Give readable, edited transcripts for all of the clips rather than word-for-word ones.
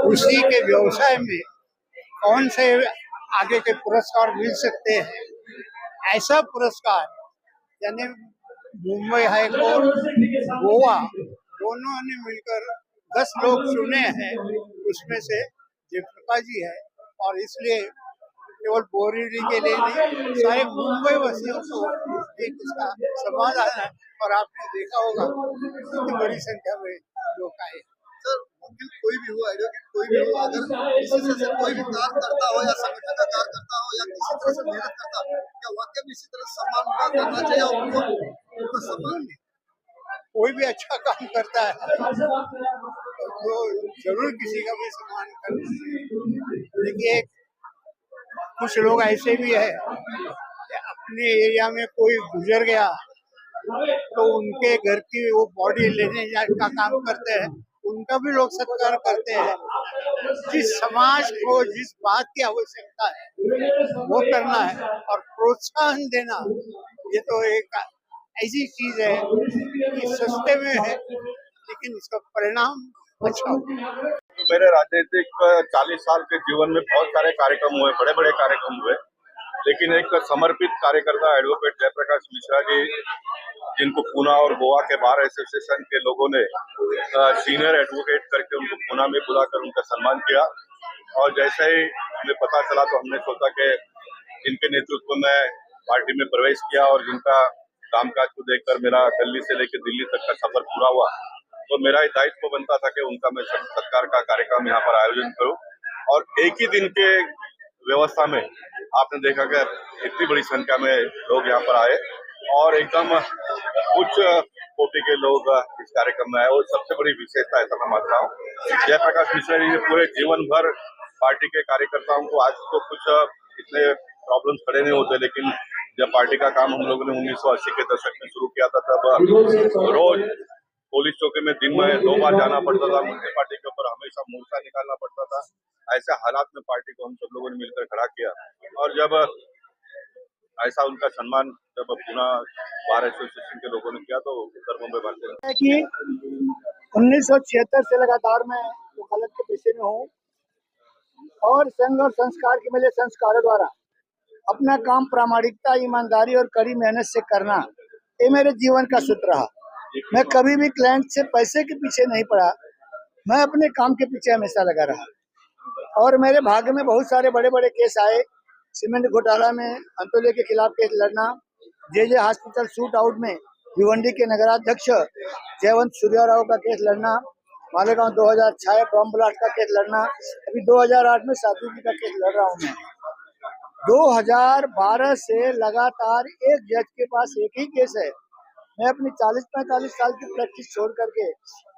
उसी के व्यवसाय में कौन से आगे के पुरस्कार मिल सकते हैं, ऐसा पुरस्कार यानी मुंबई हाई कोर्ट, गोवा दोनों ने मिलकर 10 लोग चुने हैं, उसमें से जयप्रकाश जी है। और इसलिए केवल बोरीवली के लिए नहीं, सारे मुंबई वासियों को एक इसका समाधान है। और आपने देखा होगा कितनी बड़ी संख्या में लोग आए। सर, वकील कोई भी हो, एडवोकेट कोई भी हो, अगर किसी तरह से कोई भी कार्य करता हो या संगठन का कार्य करता हो या किसी तरह से मेहनत करता हो, क्या वाकई में इसी तरह सम्मान उनका करना चाहिए और उनका सम्मान कोई भी अच्छा काम करता है तो जरूर किसी का भी सम्मान करना चाहिए। देखिए, कुछ लोग ऐसे भी है कि अपने एरिया में कोई गुजर गया तो उनके घर की वो बॉडी लेने का काम करते हैं, उनका भी लोग सत्कार करते हैं। जिस समाज को जिस बात की आवश्यकता है वो करना है और प्रोत्साहन देना, ये तो एक ऐसी चीज है कि सस्ते में है लेकिन इसका परिणाम अच्छा होगा। मेरे राजनीतिक 40 साल के जीवन में बहुत सारे कार्यक्रम हुए, बड़े बड़े कार्यक्रम हुए, लेकिन एक समर्पित कार्यकर्ता एडवोकेट जयप्रकाश मिश्रा जी, जिनको पूना और गोवा के बार एसोसिएशन के लोगों ने सीनियर एडवोकेट करके उनको पूना में बुलाकर उनका सम्मान किया। और जैसे ही हमें पता चला तो हमने सोचा कि जिनके नेतृत्व में पार्टी में प्रवेश किया और जिनका कामकाज को देखकर मेरा दिल्ली से लेकर दिल्ली तक का सफर पूरा हुआ, तो मेरा ही दायित्व बनता था कि उनका मैं सत्कार का कार्यक्रम यहाँ पर आयोजन करूं। और एक ही दिन के व्यवस्था में आपने देखा कि इतनी बड़ी संख्या में लोग यहाँ पर आए और एकदम उच्च कोटि के लोग इस कार्यक्रम में आए। और सबसे बड़ी विशेषता ऐसा मैं मानता हूँ, जयप्रकाश मिश्रा जी ने पूरे जीवन भर पार्टी के कार्यकर्ताओं को, आज तो कुछ इतने प्रॉब्लम्स खड़े नहीं होते, लेकिन जब पार्टी का काम हम लोगों ने 1980 के दशक में शुरू किया था, तब रोज पुलिस चौकी में दिन में 2 बार जाना पड़ता था, मुझे पार्टी के ऊपर हमेशा मोर्चा निकालना पड़ता था। ऐसे हालात में पार्टी को हम सब लोगों ने मिलकर खड़ा किया और जब ऐसा उनका सम्मान जब पूना बार एसोसिएशन के लोगों ने किया तो उत्तर मुंबई भारतीय कि 1976 से लगातार मैं वकालत के पेशे में हूँ और संघ और संस्कार के मिले संस्कारों द्वारा अपना काम प्रामाणिकता, ईमानदारी और कड़ी मेहनत से करना, ये मेरे जीवन का सूत्र रहा। मैं कभी भी क्लाइंट से पैसे के पीछे नहीं पड़ा, मैं अपने काम के पीछे हमेशा लगा रहा। और मेरे भाग्य में बहुत सारे बड़े बड़े केस आए। सीमेंट घोटाला में अंत्योदय के खिलाफ केस लड़ना, जे हॉस्पिटल शूट आउट में भिवंडी के नगराध्यक्ष जयवंत सूर्या राव का केस लड़ना, मालेगांव 2006 बम ब्लास्ट का केस लड़ना, अभी 2008 में साधु जी का केस लड़ रहा हूँ मैं। 2012 से लगातार एक जज के पास एक ही केस है। मैं अपनी 40-45 साल की प्रैक्टिस छोड़ करके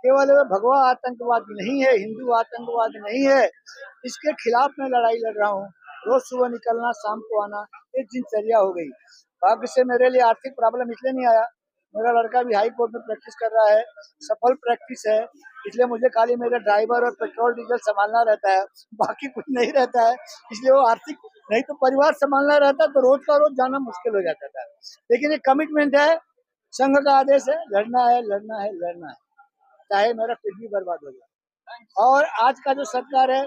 केवल भगवा आतंकवाद नहीं है, हिंदू आतंकवाद नहीं है, इसके खिलाफ मैं लड़ाई लड़ रहा हूँ। रोज सुबह निकलना, शाम को आना, एक दिनचर्या हो गई। भाग्य से मेरे लिए आर्थिक प्रॉब्लम इसलिए नहीं आया, मेरा लड़का भी हाई कोर्ट में प्रैक्टिस कर रहा है, सफल प्रैक्टिस है, इसलिए मुझे खाली मेरे ड्राइवर और पेट्रोल डीजल संभालना रहता है, बाकी कुछ नहीं रहता है। इसलिए वो आर्थिक, नहीं तो परिवार संभालना रहता तो रोज का रोज जाना मुश्किल हो जाता था। लेकिन ये कमिटमेंट है, संघ का आदेश है, लड़ना है, लड़ना है, लड़ना है, चाहे मेरा कुछ भी बर्बाद हो जाए। और आज का जो सरकार है